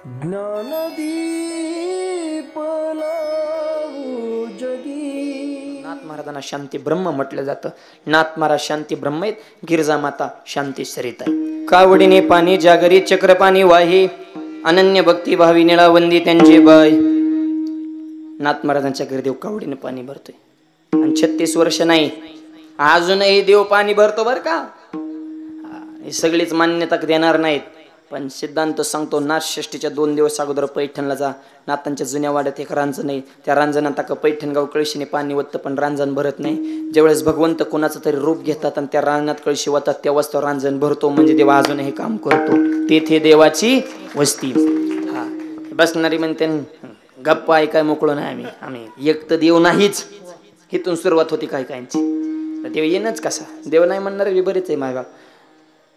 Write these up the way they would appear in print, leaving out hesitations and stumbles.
ज्ञानदीप लावू जगी। नाथ महाराजांना शांती ब्रह्म म्हटलं जातं। नाथ महाराज शांती ब्रह्म आहेत, गिरजा माता शांती सरिता आहे। कावडीने पाणी जागरी चक्रपाणी वाही, अनन्य भक्ती भावी निळावंदी त्यांची बाय। नाथ महाराजांच्या घरी देव कावडीने पाणी भरतोय आणि 36 वर्ष नाही, अजूनही देव पाणी भरतो बर का। हे सगळीच मान्यता देणार नाहीत, पण सिद्धांत सांगतो। नाथ षष्टीच्या 2 दिवस अगोदर पैठणला जा। नाथांच्या जुन्या वाड्यात एक रांजण आहे, त्या रांजणात पैठणगाव कळशीने पाणी वततं, पण रांजण भरत नाही। ज्यावेळेस भगवंत कोणाचं तरी रूप घेतात आणि त्या रांजणात कळशी वातात, तेव्हाच तो रांजण भरतो, म्हणजे देव अजूनही काम करतो। तेथे देवाची वस्ती। हा बसणारी म्हणते गप्पा ऐकाय मोकळो नाही आम्ही एक तर देव नाहीच, इथून सुरुवात होती काय कायची। देव येणंच कसा, देव नाही म्हणणार बरेच आहे मायबाप,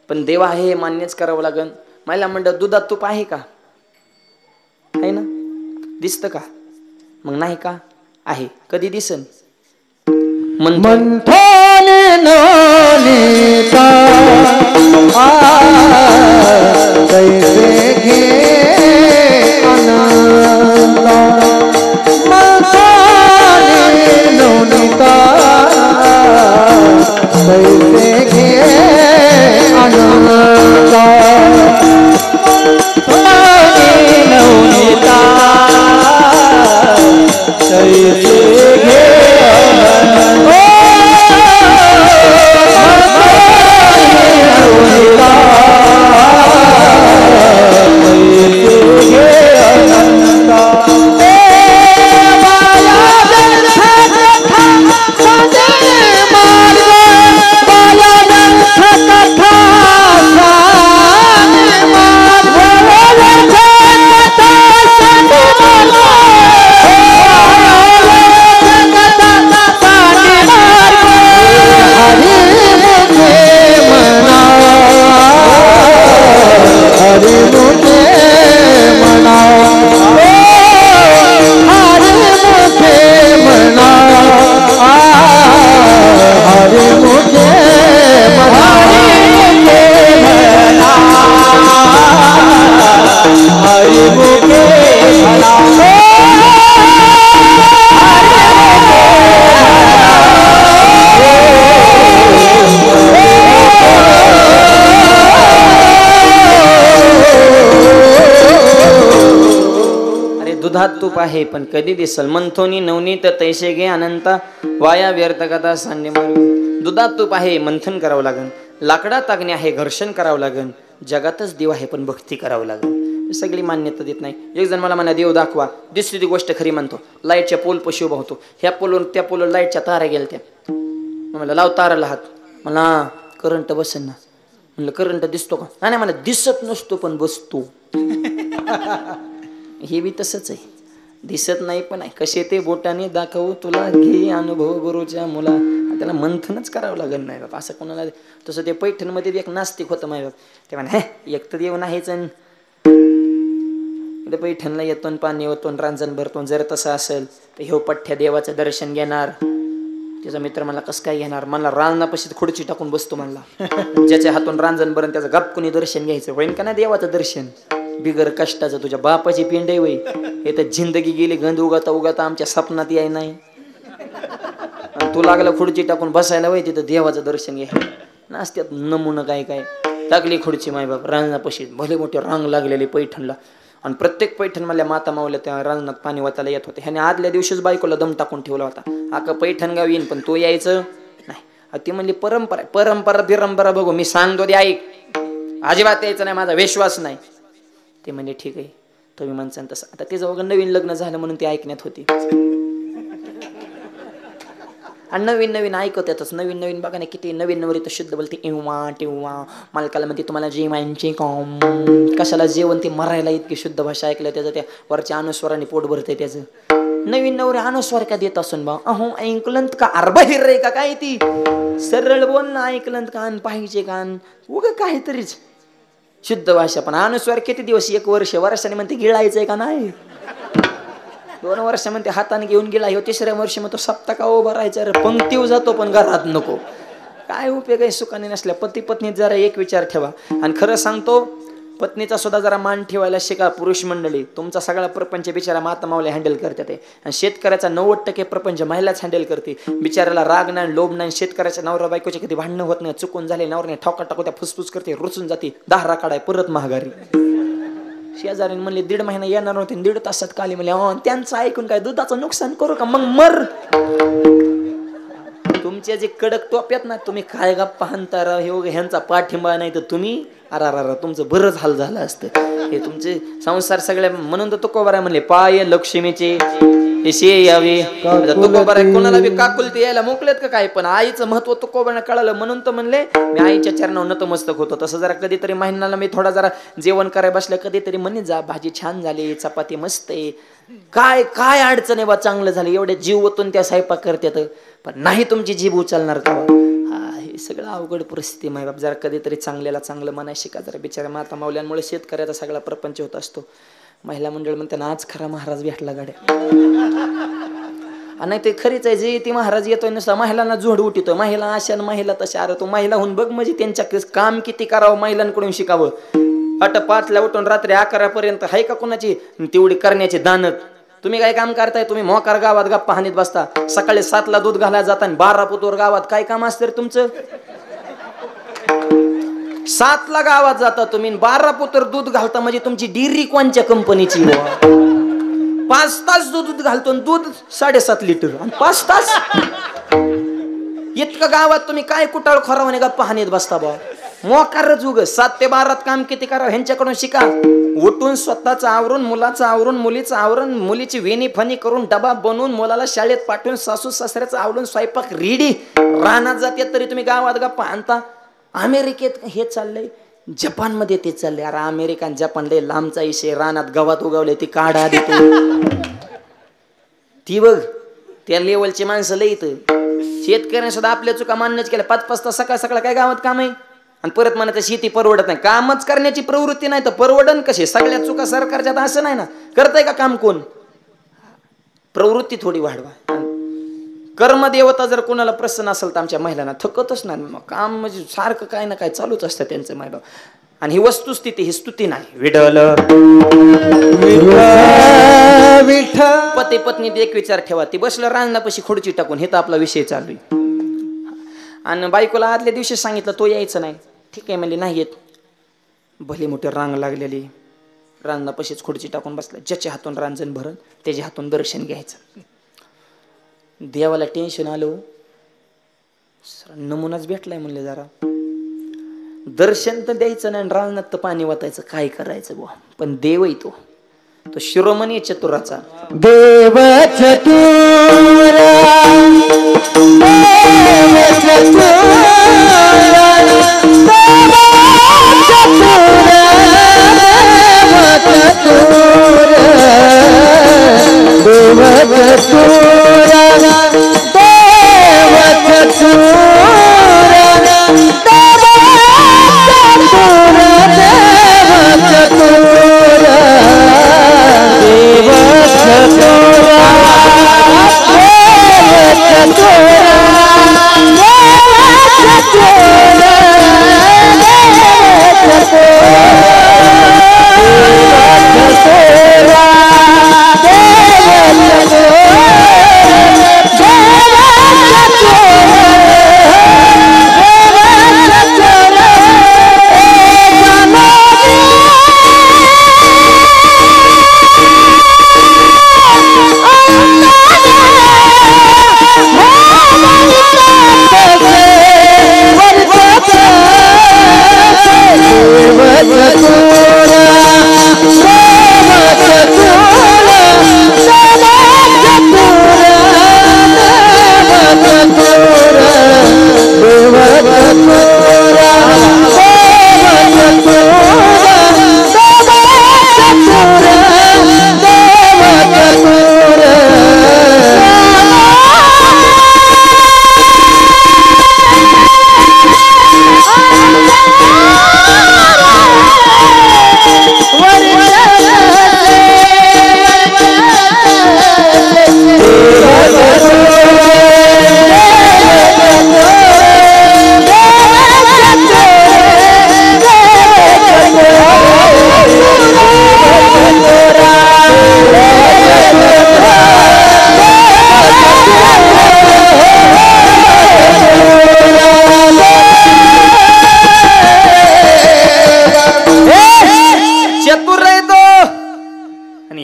पण देव आहे हे मान्यच करावं लागन। मला म्हणलं दुधात तूप आहे का, आहे ना, दिसतं का, मग नाही का, आहे, कधी दिसन मंथाने नवनीता कैसे घे आनंद। मंथाने नवनीता कैसे घे आनंद। नवनीता कैसे घे आनंद। दुधात तूप आहे पण कधी दिसल, मंथोनी नवनीत तैसे घे अनंता, वाया व्यर्थ कथा सांडे मारू। दुधात तूप आहे, मंथन करावं लागन, लाकडात अग्नी आहे, घर्षण करावं लागन, जगातच देव आहे पण भक्ती करावं लागन। सगळी मान्यता देत नाही। एक जण मला म्हणा देव दाखवा, दिसली ती गोष्ट खरी म्हणतो। लाईटच्या पोल पशी उभा होतो, ह्या पोलवर त्या पोलवर लाईटच्या तारा गेल्या, मला लाव ताराला हात, मला करंट बसेल ना, म्हणलं करंट दिसतो का, नाही मला दिसत नसतो पण बसतो। हे बी तसंच आहे, दिसत नाही पण आहे, कसे ते बोटाने दाखवू तुला, घे अनुभव गुरुच्या मुला। त्याला मंथनच करावं लागेल नाही बाप, असं कोणाला। तसं ते पैठणमध्ये एक नास्तिक होतं माय बाप, ते म्हणा हे एक तर देव नाहीच, पैठणला येतो पाणी येतो रांजण भरतो। जर तसं असेल तर ह्यो पठ्ठ्या देवाचं दर्शन घेणार, त्याचा मित्र मला कसं काय घेणार, मला रांजणापाशी खुर्ची टाकून बसतो म्हणला, ज्याच्या हातून रांजण भरण त्याचं गपकुनी दर्शन घ्यायचं, होईन का ना देवाचं दर्शन बिगर कष्टाचं। तुझ्या बापाची पिंड वय हे तर जिंदगी गेली गंध उगाता उगाता आमच्या स्वप्नात याय नाही, तू लागला खुर्ची टाकून बसायला वय तिथं देवाचं दर्शन घ्याय नासत्यात नमुनं काय काय टाकली खुर्ची मायबाप रांजणापाशी, भले मोठे रांग लागलेली पैठणला, आणि प्रत्येक पैठणमधल्या माता मावल्या त्या रांजणात पाणी वाचायला येत होते। ह्याने आदल्या दिवशीच बायकोला दम टाकून ठेवला होता, आका पैठण गाव येईन पण तो यायचं नाही। ती म्हणली परंपरा परंपरा बिरंपरा बघू, मी सांगतो ते ऐक, अजिबात यायचं नाही, माझा विश्वास नाही। ते म्हणजे ठीक आहे तुम्ही म्हणसान तसं। आता ते जवळ नवीन लग्न झालं म्हणून ते ऐकण्यात होती, आणि नवीन नवीन ऐकत येतच, नवीन नवीन बघा ना किती नवीन नवरी तर शुद्ध बोलते, इव्हा टिव्हा मालकाला म्हणते तुम्हाला जेवायचे कॉम, कशाला जेवण, ते मरायला इतकी शुद्ध भाषा ऐकलं त्याचं, त्या वरच्या अनुस्वाराने पोट भरते त्याचं। नवीन नवरी अनुस्वार का देत असून बा, अहो ऐकलंत का अर्बाहिर रे का काय, ती सरळ बोल ना, ऐकलंत कान पाहिजे कान उग काहीतरीच शुद्ध भाषा। पण अनुस्वार किती दिवस, 1 वर्ष, वर्षाने म्हणते गिळायचंय का नाही, 2 वर्ष म्हणते हाताने घेऊन गेला, ह्यो 3ऱ्या वर्षी मग तो सप्ता का उभा राहायचा रे, पंक्तीव जातो पण घरात नको, काय उपयोग आहे सुखाने नसल्या। पती पत्नीत जरा एक विचार ठेवा, आणि खरं सांगतो पत्नीचा सुद्धा जरा मान ठेवायला शिका पुरुष मंडळी. तुमचा सगळा प्रपंच बिचारा माता माऊल्या हँडल करतात आणि शेतकऱ्याचा 90% प्रपंच महिलाच हँडल करते. बिचाराला राग नाही, लोभ नाही. शेतकऱ्याच्या नवरा बायकोचे कधी भांडणं होत नाही. चुकून झाले नवऱ्याने ठोका टाकू त्या फुसफुस करते, रुसून जाते, दाहरा काढाय परत महागारी. शेजारीने म्हणले 1.5 महिना येणार नव्हते, 1.5 तासात काली म्हणले त्यांचं ऐकून काय दुधाचं नुकसान करू का मग मर. तुमचे जे कडक टोप्यात ना, तुम्ही काय गप्पा हाणता हे ह्यांचा पाठिंबा नाही तर तुम्ही अरा तुमचं बरंच हाल झालं असतं. हे तुमचे संसार सगळ्या म्हणून तर तुकोबारा म्हणले पाय लक्ष्मीचे यावे. तुकोबारा कोणाला बी काकुलते यायला मोकलेत का काय, पण आईचं महत्व तुकोबारा कळालं म्हणून तर म्हणले मी आईच्या चरणावर नतमस्तक होतो. तसं जरा कधीतरी महिन्याला मी थोडा जरा जेवण करायला बसलं कधीतरी म्हणे जा भाजी छान झाली, चपाती मस्त आहे, काय काय अडचण आहे बा, चांगलं झालं, एवढे जीव ओतून त्या स्वयंपाक करतात, पण नाही तुमची जीभ उचलणार का. हे सगळं अवघड परिस्थिती माय बाप. जरा कधीतरी चांगल्याला चांगलं म्हणाय शिका जरा. बिचारा माता माऊल्यांमुळे शेतकऱ्याचा सगळा प्रपंच होत असतो. महिला मंडळ म्हणते ना आज खरा महाराज भेटला गाड्या. नाही ते खरीच आहे, जे ती महाराज येतोय नुसता महिलांना जोड उठितोय, महिला अशा महिला तशा. अरे तो महिला होऊन बघ म्हणजे त्यांच्या काम किती करावं, महिलांकडून शिकावं. 8:05 उठून रात्री 11 पर्यंत हाय का कोणाची तेवढी करण्याची दानत. तुम्ही काय काम करताय, तुम्ही मोकार गावात गप्पा हानीत बसता, सकाळी 7ला दूध घालायला जाता आणि 12 पुतोर गावात काय काम असतं रे तुमचं. 7ला गावात जाता तुम्ही 12 पुतोर दूध घालता म्हणजे तुमची डेअरी कोणच्या कंपनीची. 5 तास दूध घालतो, दूध 7.5 लिटर आणि 5 तास इतकं गावात तुम्ही काय कुटाळ खोरावाने गप्पा हानीत बसता बा. मोकारच उग 7 ते 12 काम किती करावं ह्यांच्याकडून शिका. उठून स्वतःचं आवरून, मुलाचं आवरून, मुलीचं आवरून, मुलीची वेणी फणी करून, डबा बनवून, मुलाला शाळेत पाठवून, सासू सासऱ्याचं आवरून स्वयंपाक रेडी, रानात जाते तरी तुम्ही गावात गप्पा आणता. अमेरिकेत हे चाललंय, जपानमध्ये ते चाललंय. अरे अमेरिका आणि जपान लय लांबचा विषय. रानात गवात उगवले ती काढा ती बघ, त्या लेवलची माणसं लय इथं. शेतकऱ्यांनी सुद्धा आपल्या चुका मान्यच केल्या. 5-5 तास सकाळ सकाळ काय गावात काम आहे आणि परत म्हणायचं शेती परवडत नाही. कामच करण्याची प्रवृत्ती नाही तर परवडन कशी. सगळ्या चुका सरकारच्यात असं नाही ना. करताय का काम कोण. प्रवृत्ती थोडी वाढवा. कर्मदेवता जर कोणाला प्रसन्न असेल तर आमच्या महिलांना थकतच नाही. मग काम म्हणजे सारखं काय ना काय चालूच असतं त्यांचं महिला. आणि ही वस्तुस्थिती, ही स्तुती नाही. विडल पती पत्नी एक विचार ठेवा. ती बसलं रांगणापाशी खुर्ची टाकून, हे तर आपला विषय चालू आहे. आणि बायकोला आदल्या दिवशी सांगितलं तो यायचं नाही. ठीक आहे म्हणजे नाही येत. भली मोठी रांग लागलेली, रांगणापाशीच खुर्ची टाकून बसला. ज्याच्या हातून रांजण भरण त्याच्या हातून दर्शन घ्यायचं. देवाला टेन्शन आलं, नमुनाच भेटलाय म्हणले जरा. दर्शन तर द्यायचं नाही, रांगणात तर पाणी वाटायचं, काय करायचं बुवा. पण देव येतो तो शिरोमणी चतुराचा. देव चतुरा, देव चतुरा,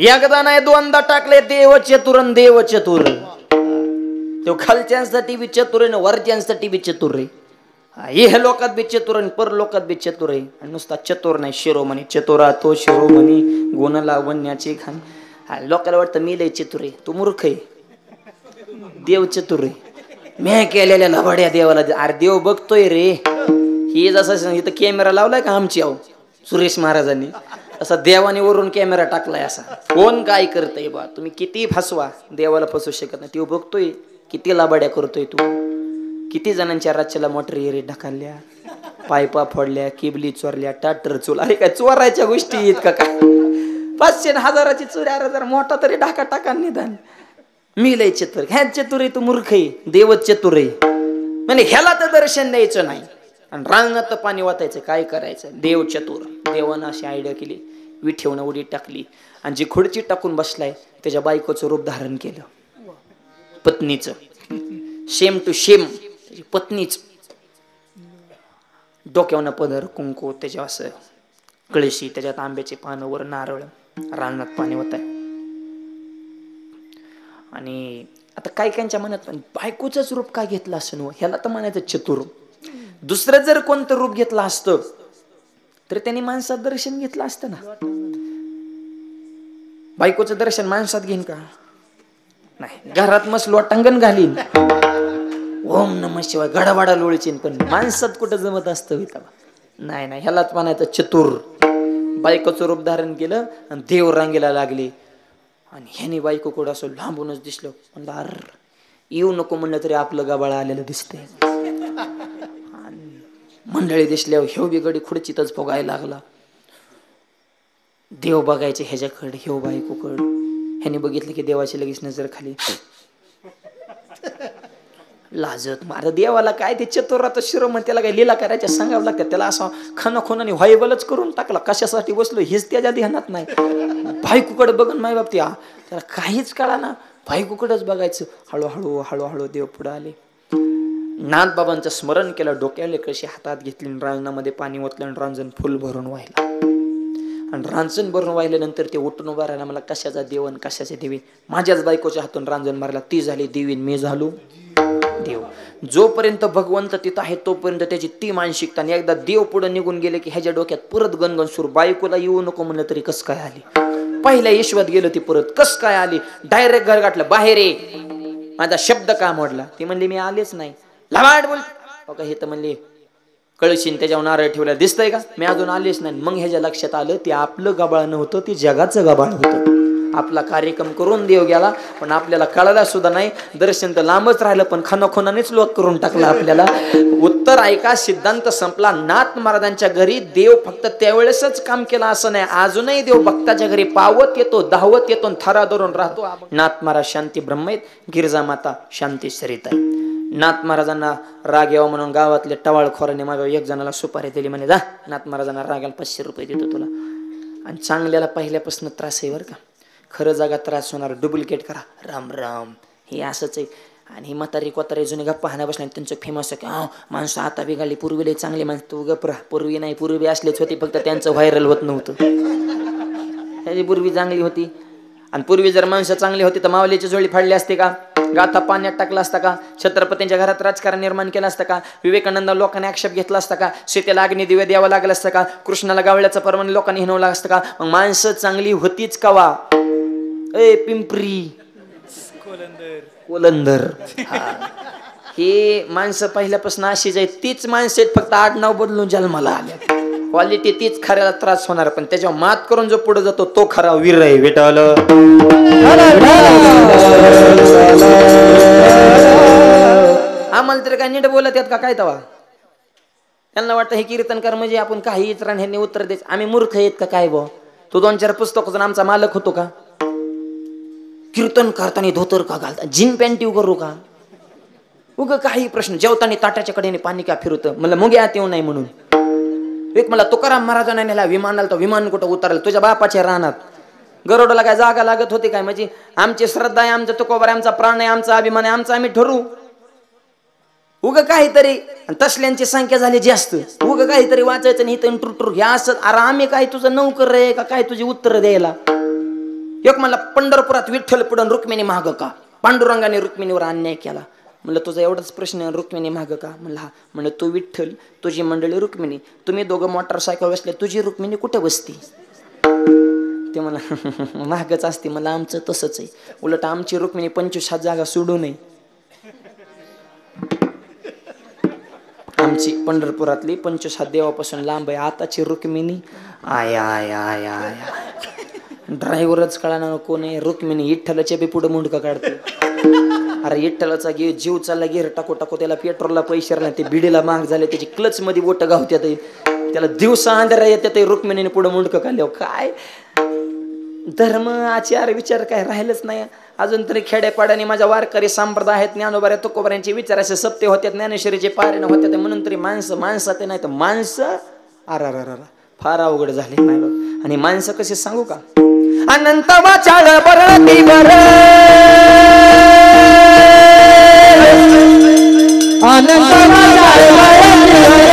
एकदा नाही दोनदा टाकले देव चतुर आणि देव चतुर. तो खालच्यांसाठी बी चतुर आहे, वरच्यांसाठी बी चतुर आहे. हे लोकात बी चतुर आणि पर लोकात बी चतुर आहे. आणि नुसता चतुर नाही, शिरोमणी चतुरा तो शिरोमणी गुण लावण्याची खान. लोकांना वाटतं मी लय चतुर आहे, तू मूर्ख आहे. देव चतुर आहे. मी केलेल्या लबाड्या देवाला अरे देव बघतोय रे. हे जसं इथं कॅमेरा लावलाय का आमची आहो सुरेश महाराजांनी, असा देवाने वरून कॅमेरा टाकलाय. असा कोण काय करतय बा, तुम्ही किती फसवा देवाला फसवू शकत नाही. तो बघतोय किती लाबाड्या करतोय तू. किती जणांच्या राज्याला मोटर एरी ढकलल्या, पायपा फोडल्या, किबली चोरल्या, टाटर चोरला. अरे काय चोरायच्या गोष्टी आहेत का काय? 500 1000ची चोरी. अरे जरा मोठा तरी ढाका टाका निदान. मी लय चतुर. ह्या चतुर आहे तू मूर्ख आहे. देवच चतुर आहे. म्हणजे ह्याला तर दर्शन द्यायचं नाही आणि रांगणात पाणी वाटायचं. काय करायचं? देव चतुर. देवानं अशी आयडिया केली, विठेवनं उडी टाकली आणि जी खुर्ची टाकून बसलाय त्याच्या बायकोचं रूप धारण केलं, पत्नीचं. शेम टू शेम पत्नीच. डोक्यावरनं पदर, कुंकू, त्याच्या असं कळशी, त्याच्यात आंब्याचे पानं, वर नारळ, रांगणात पाणी होत आहे. आणि आता काही काहींच्या मनात बायकोचंच रूप काय घेतलं असं नव्ह, ह्याला तर म्हणायचं चतुर. दुसरं जर कोणतं रूप घेतलं असतं तर त्यांनी माणसात दर्शन घेतलं असतं ना. बायकोचं दर्शन माणसात घेईन का? नाही. घरात मस्त लोटांगण घालीन, ओम नमः शिवाय गडावाडा लोळचीन, पण माणसात कुठं जमत असतं? नाही नाही, ह्यालाच म्हणायचं चतुर. बायकोचं रूप धारण केलं आणि देव रांगेला लागले. आणि ह्याने बायको कुठं असं लांबूनच दिसलं, म्हणलं अर येऊ नको म्हणलं तरी आपलं गबाळ आलेलं दिसतंय. मंडळी दिसल्यावर ह्यो बिगडी खुर्चीतच फोगायला लागला. देव बघायचे ह्याच्याकडे, ह्यो बायकोकडे. ह्याने बघितलं की देवाची लगेच नजर खाली. लाजत मार देवाला काय ते चतुरात शिरोमण, त्याला काय लीला करायच्या सांगावं लागतं. त्याला असं खनाखोनाने व्हायबलच करून टाकला. कशासाठी बसलो हेच त्याच्या ध्यानात नाही. बायकोकडे बघन माय बाप त्याला काहीच कळा ना. बायकोकडेच बघायचं. हळूहळू हळूहळू देव पुढे आले. नाथबाबांचं स्मरण केलं, डोक्याला कशी हातात घेतली, रांजणामध्ये पाणी ओतलं आणि रांजण फुल भरून व्हायला. आणि रांजण भरून वाहिल्यानंतर ते उठून उभा राहिला. मला कशाचा देव आणि कशाचे देवी? माझ्याच बायकोच्या हातून रांजण मारला. ती झाली देवी, मी झालो देव. जोपर्यंत भगवंत तिथं आहे तोपर्यंत त्याची ती मानसिकता. आणि एकदा देव पुढे निघून गेले की ह्याच्या डोक्यात परत गणगण सुरू. बायकोला येऊ नको म्हणलं तरी कस काय आली? पहिल्या येशवात गेलं ती परत कस काय आली? डायरेक्ट घर गाठलं, बाहेर ये. माझा शब्द का मोडला? ती म्हणली मी आलेच नाही. लवाड बोल. हे तर म्हणले कळशीन त्याच्यावर नारळ ठेवला, दिसतंय का? मी अजून आलेच नाही. मग ह्याच्या लक्षात आलं ते आपलं गबाळ नव्हतं, ते जगाचं गबाळ होतं. आपला कार्यक्रम करून देव गेला पण आपल्याला कळायला सुद्धा नाही. दर्शन तर लांबच राहिलं पण खानाखोनानेच लोक करून टाकला आपल्याला. उत्तर ऐका, सिद्धांत संपला. नाथ महाराजांच्या घरी देव फक्त त्यावेळेसच काम केलं असं नाही. अजूनही देव भक्ताच्या घरी पावत येतो, धावत येतो, थरा धरून राहतो. नाथ महाराज शांती ब्रह्म आहेत, गिरजा माता शांती सरिता आहे. नाथ महाराजांना राग यावा म्हणून गावातले टवाळखोराने माझ्या एक जणाला सुपारी दिली. म्हणे जा नाथ महाराजांना रागाला 500 रुपये देतो तुला. आणि चांगल्याला पहिल्यापासून त्रास आहे बरं का. खरं जागा त्रास होणार, डुप्लिकेट करा. राम राम हे असंच आहे. आणि ही म्हातारी कोतारी जुने गप्पा हाना बसल्या. त्यांचं फेमस आहे की माणसं आता बिघाली, पूर्वीला चांगले माणसं. तू गप्पा, पूर्वी नाही, पूर्वी असलेच होती, फक्त त्यांचं व्हायरल होत नव्हतं. त्याची पूर्वी चांगली होती. आणि पूर्वी जर माणसं चांगली होती तर मावलीची जोडी फाडली असते का? गाथा पाण्यात टाकला असता का? छत्रपतींच्या घरात राजकारण निर्माण केलं असतं का? विवेकानंद लोकांनी आक्षेप घेतला असता का? सीतेला अग्नी दिवे द्यावं लागलं असतं का? कृष्णाला गावळ्याचा परवाना लोकांनी हिनवला असतं का? मग माणसं चांगली होतीच कवा? ए पिंपरी कोलंदर. हे माणसं पहिल्यापासून अशीच आहेत. तीच माणसं आहेत, फक्त आडनाव बदलून जन्माला आल्या. क्वालिटी तीच, खऱ्याला त्रास होणार पण त्याच्यावर मात करून जो पुढे जातो तो खरा वीर आहे. विठ्ठल आम्हाला तरी काय नीट बोलत आहेत का काय? तवा त्यांना वाटतं हे कीर्तनकार म्हणजे आपण काही इतरांनी ह्यांनी उत्तर द्यायचं. आम्ही मूर्ख आहेत का काय? बो तो 2-4 पुस्तक आमचा मालक होतो का? कीर्तन करताना धोतर का घालता? जीन पॅन्ट करू का? उग काही प्रश्न. जेवताना ताटाच्या कडेने पाणी का फिरवतं? मला मुगे आत येऊ नाही म्हणून. एक मला तुकाराम महाराजांना नेला विमानाला, तर विमान कुठं उतरलं? तुझ्या बापाच्या रानात. गरोडला काय जागा लागत होती काय? म्हणजे आमची श्रद्धा आहे, आमचा तुकोबर आहे, आमचा प्राण आहे, आमचा अभिमान आहे, आमचा आम्ही ठरवू. उग काहीतरी तसल्यांची संख्या झाली जास्त. उग काहीतरी वाचायचं नाही तर टुरटुर हे असं. अरे आम्ही काय तुझं नौकर आहे का काय तुझी उत्तर द्यायला? एक म्हणला पंढरपुरात विठ्ठल पुढं रुक्मिणी माग का, पांडुरंगाने रुक्मिणीवर अन्याय केला. म्हणलं तुझा एवढाच प्रश्न, रुक्मिणी माग का? म्हणला हा. म्हणलं तू विठ्ठल, तुझी मंडळी रुक्मिणी, तुम्ही दोघं मोटरसायकल बसले, तुझी रुक्मिणी कुठे बसती? ते मला मागच असते. मला आमचं तसंच आहे, उलट आमची रुक्मिणी 25 जागा सोडू नये. आमची पंढरपुरातली 25 देवापासून लांब आहे. आताची रुक्मिणी आया आया आया आया, ड्रायव्हरच कळाना कोण आहे. रुक्मिणी विठ्ठलाच्या बी पुढे मुंडका काढते. अरे विठ्ठलाचा जीव चालला गिर टाकू टाकू, त्याला पेट्रोलला पैसे राहिले, ते बिडीला महाग झाले, त्याची क्लच मध्ये बोट गावत्यात, त्याला दिवसा अंधारा येतात. रुक्मिणीने पुढे मुंडकं काढल्यावर काय धर्म आचार विचार काय राहिलंच नाही. अजून तरी खेड्यापाड्याने माझ्या वारकरी संप्रदाय आहेत, ज्ञानोबा तुकोबाऱ्यांचे विचार असे सत्य होत्यात, ज्ञानेश्वरीचे पारायण होत्यात, म्हणून तरी माणसात नाही तर माणसं अरा फार अवघड झाले नाही बघ. आणि माणसं कसे सांगू का, अनंत वाचाळ बरती बर, अनंत वाचाळ बरती बर,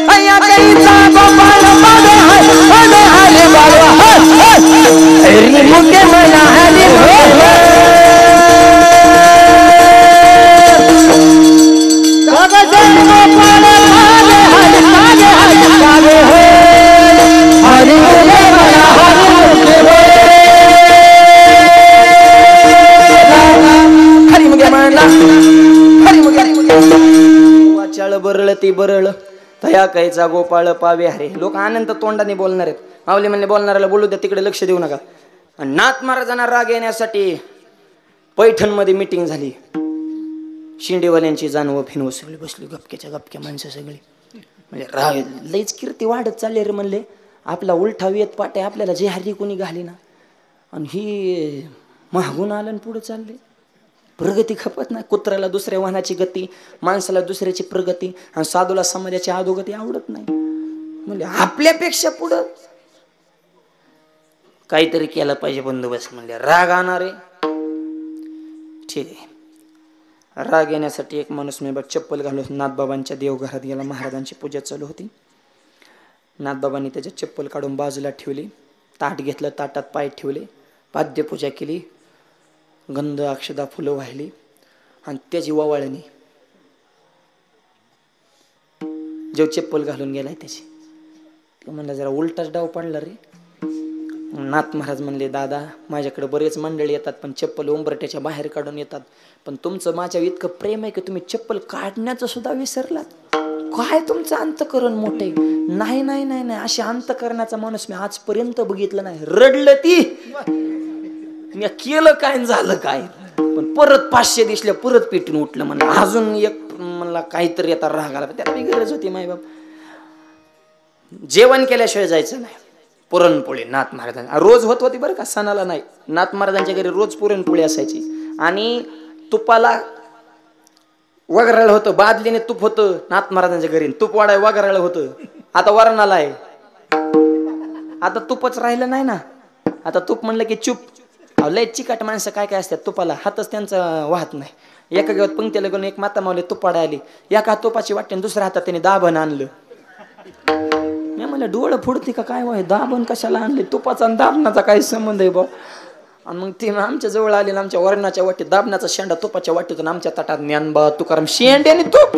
अय्या कैचा गोपाळ पद हरे हरे बाबा हरी मुके मना हरी वाचाळ बरळ ती बरळ, तया कैचा गोपाळ पावे हरे. लोक आनंद तोंडाने बोलणार आहेत. माऊली म्हणले बोलणाऱ्याला बोलू द्या, तिकडे लक्ष देऊ नका. नाथ महाराजांना राग येण्यासाठी पैठणमध्ये मीटिंग झाली. शिंडेवाल्यांची जानवं फिन सगळी बसली, गपक्याच्या गपक्या माणसं सगळी. म्हणजे राग लईच कीर्ती वाढत चालले रे म्हणले. आपला उलठा वेत पाटे आपल्याला जे हरी कोणी घाली ना, आणि ही मागून आलं आणि पुढे चालले. प्रगती खपत नाही. कुत्र्याला दुसऱ्या वाहनाची गती, माणसाला दुसऱ्याची प्रगती, आणि साधूला समाजाची अधोगती आवडत नाही. म्हणजे आपल्यापेक्षा पुढं काहीतरी केलं पाहिजे बंदोबस्त. म्हणजे राग आणणारे ठीक आहे. राग येण्यासाठी एक माणूस मी बघ चप्पल घालून नाथबाबांच्या देवघरात गेला. महाराजांची पूजा चालू होती. नाथबाबांनी त्याच्या चप्पल काढून बाजूला ठेवली, ताट घेतलं, ताटात पाय ठेवले, पाद्यपूजा केली, गंध अक्षदा फुलं वाहिली, आणि त्याची ववाळणी जो चप्पल घालून गेलाय त्याची. म्हणलं जरा उलटाच डाव पडला रे. नाथ महाराज म्हणले दादा माझ्याकडे बरेच मंडळी येतात, पण चप्पल उंबरट्याच्या बाहेर काढून येतात, पण तुमचं माझ्यावर इतकं प्रेम आहे की तुम्ही चप्पल काढण्याचं सुद्धा विसरलात. काय तुमचं अंतकरण मोठे. नाही नाही नाही नाही, अशी अंतकरणाचा माणूस मी आजपर्यंत बघितलं नाही. रडलं ती, मी केलं काय झालं काय, पण परत 500 दिसल्या परत पेटून उठलं. म्हणलं अजून एक म्हणला काहीतरी आता राग आला. त्याला गरज होती माय बाप. जेवण केल्याशिवाय जायचं नाही. पुरणपोळी नाथ महाराजांना रोज होत होती बरं का, सणाला नाही. नाथ महाराजांच्या घरी रोज पुरणपोळी असायची, आणि तुपाला वगराळ होतं, बादलीने तूप होतं नाथ महाराजांच्या घरी. तूप वाढाय वगराळ होतं. आता वरणाला आहे, आता तुपच राहिलं नाही ना. आता तूप म्हणलं की चूप. लय चिकाट माणसं काय काय असतात, तुपाला हातच त्यांचा वाहत नाही. एका गावात पंक्तीला गेलो, एक माता मावली तुपाडा आली, एका तुपाची वाटते दुसऱ्या हातात त्याने दाबण आणलं. मी म्हणलं डोळं फुडते का काय वाय, दाबण कशाला आणले, तुपाचा आणि दाबणाचा काय संबंध आहे बा. आणि मग ते आमच्या जवळ आले ना, आमच्या वरणाच्या वाटीत दाबणाचा शेंडा तुपाच्या वाटीतून आमच्या ताटात ज्ञानबा तुकाराम शेंड्याने तूप.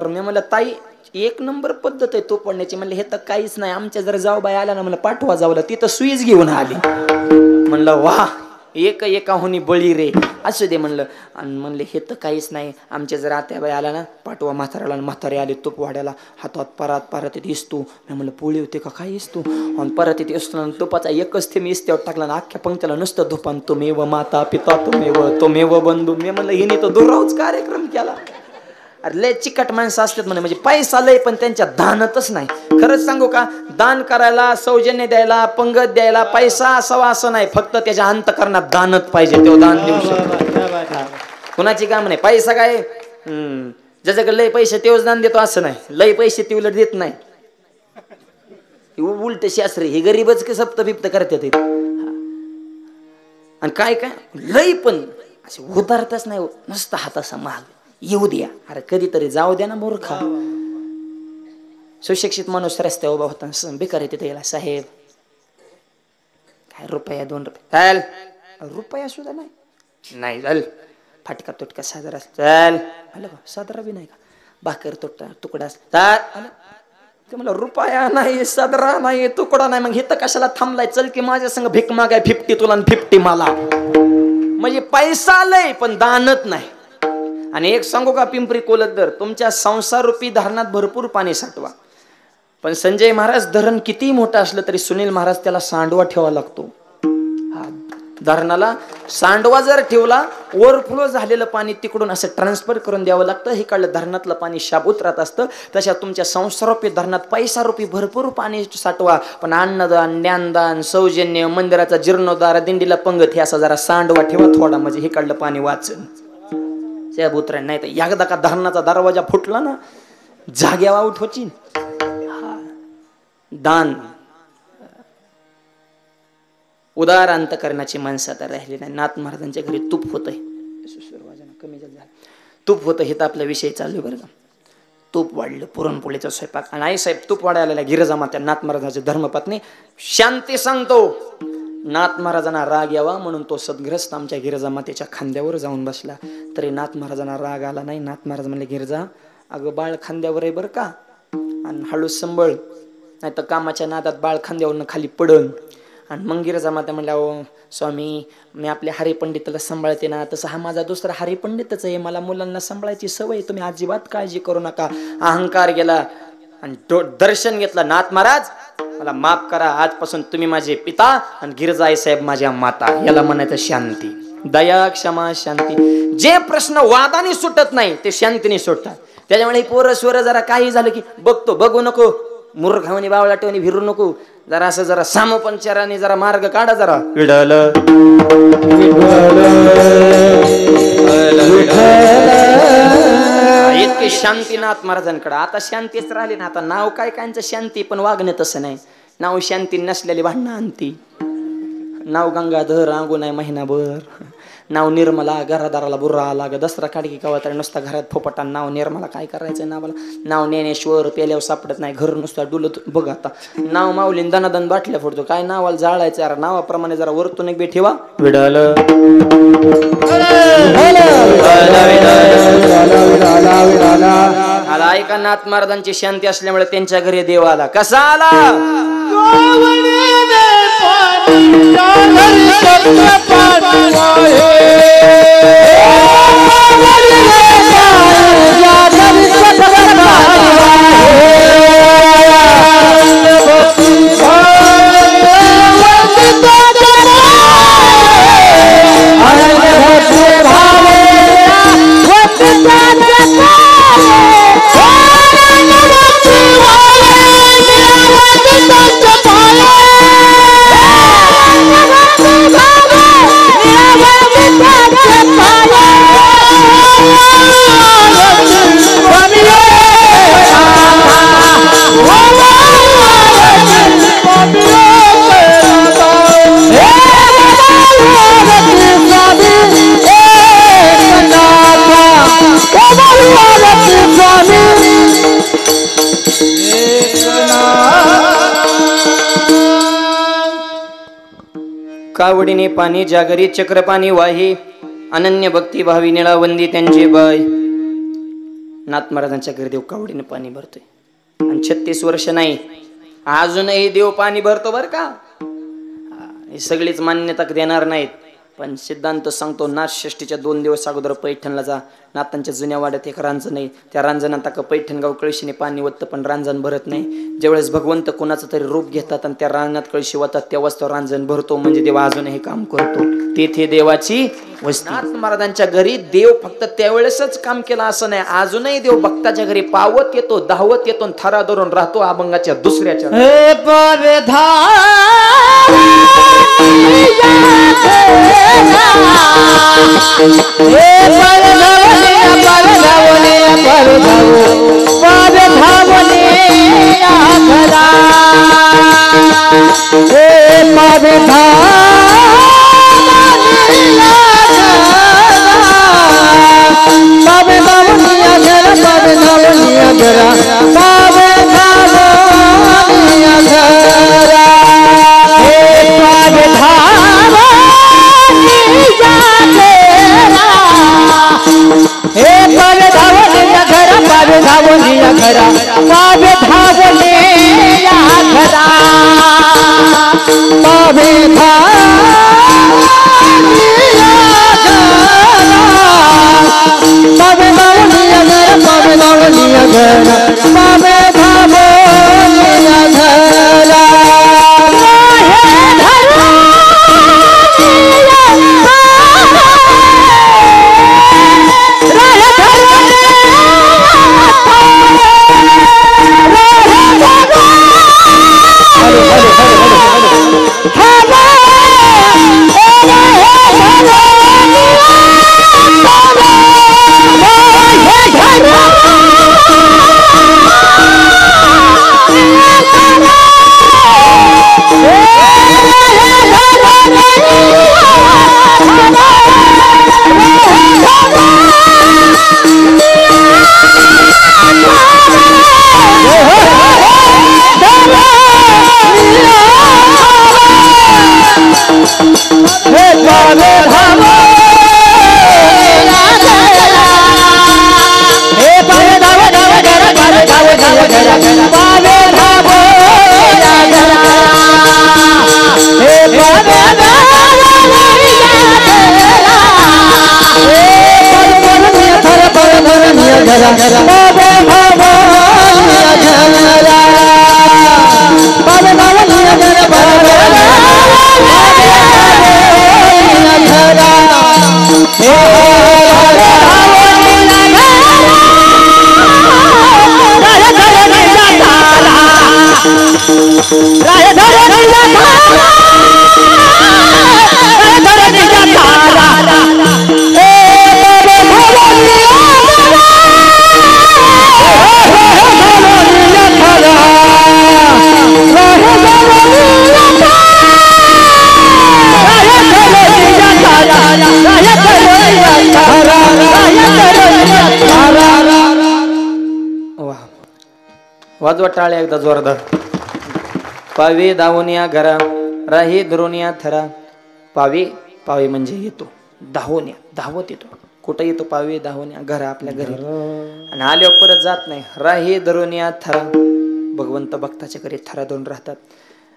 मी म्हणलं ताई एक नंबर पद्धत आहे तूप पडण्याची. म्हणलं हे तर काहीच नाही. आमच्या जर जाऊ बाई आल्या ना म्हणलं पाठवा जाऊला, तिथं सुईच घेऊन आली. म्हणलं वाह एकाहुनी बळी रे, असू दे म्हणलं. आणि म्हणले हे तर काहीच नाही. आमच्या जर आत्याबाई आला ना पाठवा म्हाताऱ्याला, म्हातारे आले तूप वाढायला, हातात परातीत इसतो. मी म्हणलं पोळी होते का काय इसतो, आणि परातीत इसतो. तुपाचा एकच थेंब इस्त्यावर टाकला ना, अख्ख्या पंक्तीला नुसतं धुपान तुमेव माता पिता तुमेव बंधू. मी म्हणलं हिने तो दुर्रावच कार्यक्रम केला. अरे लय चिकट माणसं असतात म्हणे, म्हणजे पैसा लय पण त्यांच्या दानतच नाही. खरंच सांगू का, दान करायला, सौजन्य द्यायला, पंगत द्यायला पैसा असावा असं नाही, फक्त त्याच्या अंतकरणात दानत पाहिजे, तो दान देऊ शकतो. कुणाची काम नाही. पैसा काय ज्याच्याकडे लय पैसे तेवढंच दान देतो असं नाही, लय पैसे ते उलट देत नाही. उलट शास्त्री हे गरीबच की सप्त बिप्त करतात. आणि काय काय लय पण असे उदारतच नाही, नुसता हात असा महाग येऊ द्या. अरे कधीतरी जाऊ द्या ना मूर्खा. सुशिक्षित माणूस रस्त्यावर उभा होता, बेकार आहे तिथे गेला, साहेब काय रुपया 2 रुपये, चाल रुपया सुद्धा नाही चाल फाटका तुटका साजरा चल आलं का, साजरा बी नाही का, भाकर तुकडा चाल ते मला रुपया नाही, साजरा नाही, तुकडा नाही, मग इथं कशाला थांबलाय, चल की माझ्या संग भीक मागाय, 50 तुला 50 मला, म्हणजे पैसा आलाय पण दानत नाही. आणि एक सांगू का पिंपरी कोलदर, तुमच्या संसार रूपी धरणात भरपूर पाणी साठवा, पण संजय महाराज धरण किती मोठं असलं तरी सुनील महाराज त्याला सांडवा ठेवा लागतो. धरणाला सांडवा जर ठेवला, ओव्हरफ्लो झालेलं पाणी तिकडून असं ट्रान्सफर करून द्यावं लागतं, हे काढलं धरणातलं पाणी शाबूत राहत असतं. तशा तुमच्या संसारूपी धरणात पैसा रूपी भरपूर पाणी साठवा, पण अन्नदान, ज्ञानदान, सौजन्य, मंदिराचा जीर्णोद्धार, दिंडीला पंगत, हे असा जरा सांडवा ठेवा थोडा, म्हणजे हे काढलं पाणी वाचन शाबूत राहील. नाही तर एकदा का धरणाचा दरवाजा फुटला ना, जाग्यावर आउट होची. दान उदार अंतकरणाची माणसं आता राहिली नाही. नाथ महाराजांच्या घरी तूप होतंय, कमी झालं, तूप होतं, हे तर आपला विषय चालू आहे बरं का. तूप वाढलं, पुरणपोळीचा स्वयंपाक, आणि आई साहेब तूप वाढायला गिरजा मात्या नाथ महाराजांचे धर्मपत्नी शांती सांगतो, नाथ महाराजांना राग यावा म्हणून तो सद्ग्रस्त आमच्या गिरजा मातेच्या खांद्यावर जाऊन बसला, तरी नाथ महाराजांना राग आला नाही. नाथ महाराज म्हणले, गिरजा अगं बाळ खांद्यावर आहे बरं का, आणि हळू संभळ, नाही तर कामाच्या नादात बाळ खांद्यावरनं खाली पडन. आणि मग गिरजा माता म्हणल्या, ओ स्वामी मी आपल्या हरिपंडितला सांभाळते ना, तसं हा माझा दुसरा हरिपंडितच आहे, मला मुलांना सांभाळायची सवय, तुम्ही अजिबात काळजी करू नका. अहंकार गेला आणि दर्शन घेतलं, नाथ महाराज मला माफ करा, आजपासून तुम्ही माझे पिता आणि गिरजा आई साहेब माझ्या माता, याला म्हणायचं शांती. दया, क्षमा, शांती. जे प्रश्न वादाने सुटत नाही ते शांतीने सुटतात. त्याच्यामुळे पोरं स्वर जरा काही झालं की बघतो, बघू नको, मूर्खावणी बावळाटवणी फिरू नको, जरा असं जरा सामोपंचाराने जरा मार्ग काढा, जरा विडल इतकी शांती नाथ महाराजांकडे. आता शांतीच राहिली ना, आता नाव काय कायचं शांती, पण वागणं तसं नाही. नाव शांती नसलेली भांडणं आणती. नाव गंगाधर आंगू नाही महिनाभर, नाव निर्मला घरादाराला बुर्रा आला, दसरा काढकी गावात नुसता घरात फोपटा, नाव निर्मला काय करायचं नावाला, नाव ज्ञानेश्वर पेल्यावर सापडत नाही, घर नुसतं डुलत. बघ आता नाव माऊलीन दनादन बाटल्या फोडतो, काय नावाला जाळायचं यार, नावाप्रमाणे जरा वरतून एक बी ठेवा. विडल आला ऐका, नाथ महाराजांची शांती असल्यामुळे त्यांच्या घरी देव आला. कसा आला? कावडीने पाणी जागरी चक्रपाणी वाही, अनन्य भक्ती भावी निळावंदी त्यांचे बाय. नाथ महाराजांच्या घरी देव कावडीने पाणी भरतोय आणि 36 वर्ष नाही, अजूनही देव पाणी भरतो बर का. हे सगळीच मान्यता देणार नाहीत, पण सिद्धांत सांगतो. नाथ षष्टीच्या 2 दिवस अगोदर पैठणला जा. नाथांच्या जुन्या वाड्यात एक रांजण नाही, त्या रांजणात पैठणगाव कळशीने पाणी वततं, पण रांजण भरत नाही. ज्यावेळेस भगवंत कोणाचं तरी रूप घेतात आणि त्या रांजणात कळशी वातात, तेव्हाच तो रांजण भरतो, म्हणजे देव अजूनही काम करतो. तेथे देवाची वस्ती. नाथ महाराजांच्या घरी देव फक्त त्यावेळेसच काम केलं असं नाही, अजूनही देव भक्ताच्या घरी पावत येतो, धावत येतो, थरा धरून राहतो अभंगाच्या दुसऱ्याच्या. Baba पावे धावले या घरा पावे पावे धावलिया घर पावे धावलिया घर पावे धावलिया घरा वाजवा टाळ्या एकदा जोरदार. पावे धावून घरा राही धरुनिया थरा. पावे पावे म्हणजे येतो, धावून धावत येतो. कुठं येतो? पावे धावून घरा आपल्या घरी. आणि आल्यावर परत जात नाही. राही धरुनिया थरा. भगवंत भक्ताच्या घरी थरा धरून राहतात.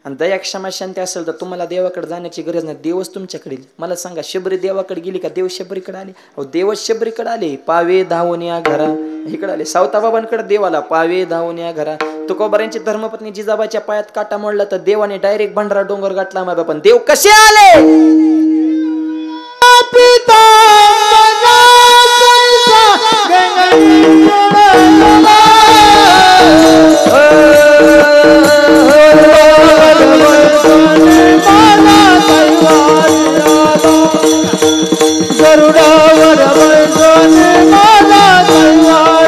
आणि दया क्षमा शांती असेल तर तुम्हाला देवाकडे जाण्याची गरज नाही, देवच तुमच्याकडे. मला सांगा, शबरी देवाकडे गेली का देव शबरीकडे आले? अहो देवच शबरीकडे आले. पावे धावून घरा इकडे आले. सावता बाबांकडे देवाला पावे धावून घरा. तुकोबारांची धर्मपत्नी जिजाबाईच्या पायात काटा मोडला तर देवाने डायरेक्ट भंडारा डोंगर गाठला. माझा पण देव कसे आले? गरुडावर बसून माझा तलवार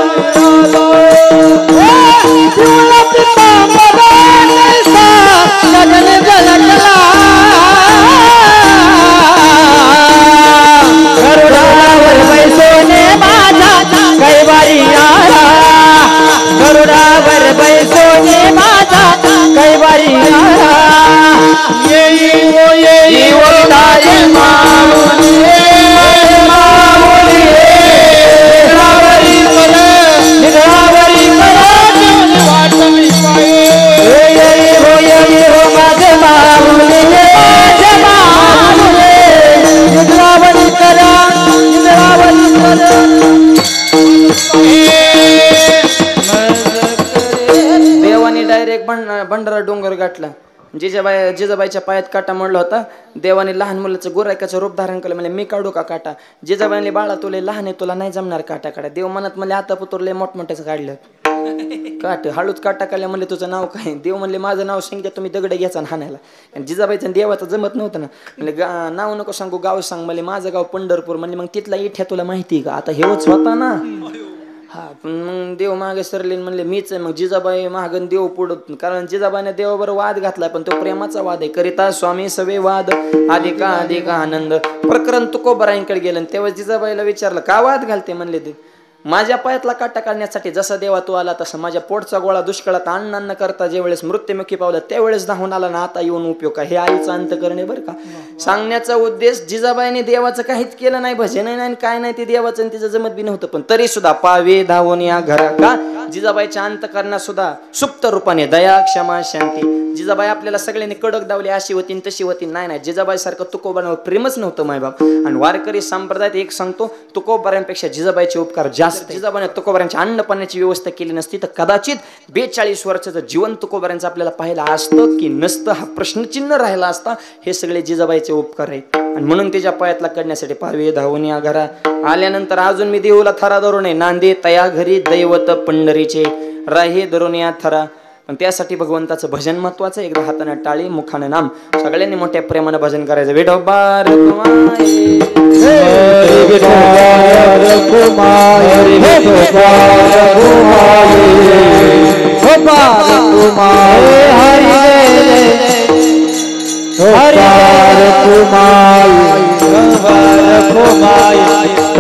गगन झलकला. गरुडावर बसून माझा कैवारी आला. गरुडावर बसून माझा कैवारी आला. येई ओतारी माऊली देवाने डायरेक्ट भंडारा डोंगर गाठला. जिजाबाईच्या पायात काटा मोडला होता. देवाने लहान मुलाचं गोरायकाचं रूप धारण केलं. म्हणजे मी काढू का काटा? जिजाबाईने बाळा तुला लहान आहे, तुला नाही जमणार काटा काढा. देव म्हणत म्हणले आता पुतरले मोठमोठ्याचं काढलं काट. हळूच काटा काढल्या म्हणले तुझं नाव काय? देव म्हणले माझं नाव सांगितलं तुम्ही दगड घ्यायचा हाणायला. आणि जिजाबाईचं देवाचं जमत नव्हतं ना. म्हणजे नाव नको सांगू, गाव सांग. म्हणले माझं गाव पंढरपूर. म्हणजे मग तिथला इठ्या तुला माहिती का? आता हेच होता ना. हा पण मग देव मागे सरले म्हणले मीच आहे. मग जिजाबाई महागन देव पुढत, कारण जिजाबाईने देवाबरोबर वाद घातलाय, पण तो प्रेमाचा वाद आहे. करिता स्वामी सवे वाद अधिका अधिका आनंद. प्रकरण तुकोबारांकडे गेलं. तेव्हा जिजाबाईला विचारलं का वाद घालते? म्हणले ते माझ्या पायातला काटा काढण्यासाठी. जसा देवा तू आला तसा माझ्या पोटचा गोळा दुष्काळात अन्न करता ज्यावेळेस मृत्युमुखी पावला त्यावेळेस धावून आला ना. आता येऊन उपयोग का? हे आईचा अंत करणे बरं का. सांगण्याचा उद्देश जिजाबाईने देवाचं काहीच केलं नाही, भजन नाही काय नाही. ते देवाचं तिचं जमत बी नव्हतं, पण तरी सुद्धा पावे धावून घरा का जिजाबाईच्या अंतःकरणात सुद्धा सुप्त रूपाने दया क्षमा शांती. जिजाबाई आपल्याला सगळ्यांनी कडक दावली, अशी होती तशी होती, नाही नाही, जिजाबाई सारखं तुकोबांवर प्रेमच नव्हतं मायबाप. आणि वारकरी संप्रदायात एक सांगतो, तुकोबाऱ्यांपेक्षा जिजाबाईचे उपकार जास्त. जिजाबाईने तुकोबाऱ्यांच्या अन्न पाण्याची व्यवस्था केली नसती तर कदाचित 42 वर्षाचं जीवन तुकोबाऱ्यांचं आपल्याला पाहिलं असतं की नसतं, हा प्रश्नचिन्ह राहिला असता. हे सगळे जिजाबाईचे उपकार आहेत. आणि म्हणून तिच्या पायातला काढण्यासाठी पारवे धावून या घरा. आल्यानंतर अजून मी देऊला थरा धरून आहे, नांदे तया घरी दैवत पंढरीचे राहे धरून या थरा. पण त्यासाठी भगवंताचं भजन महत्वाचं. एकदा हाताने टाळी मुखानं नाम, सगळ्यांनी मोठ्या प्रेमानं भजन करायचं. विठोबा रखुमाई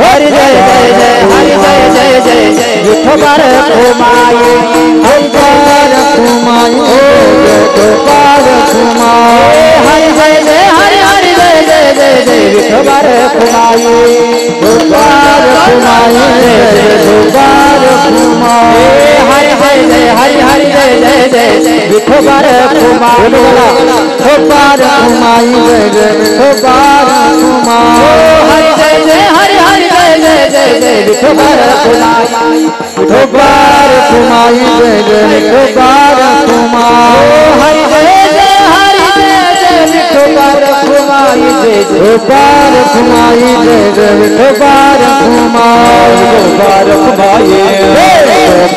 हरि जय जय जय हरि जय जय जय जय विठोबा रखुमाई विठोबा रखुमाई विठोबा रखुमाई हरि जय जय हरि जय जय जय जय विठोबा रखुमाई विठोबा रखुमाई विठोबा रखुमाई हरि जय जय हरि जय जय जय जय विठोबा रखुमाई विठोबा रखुमाई विठोबा रखुमाई हरि जय जय हरि जय जय जय जय विठोबा रखुमाई विठोबा रखुमाई जय जय विठोबा रखुमाई हरि जय जय हरि जय जय विठोबा रखुमाई जय विठोबा रखुमाई जय जय विठोबा रखुमाई विठोबा रखुमाई विठोबा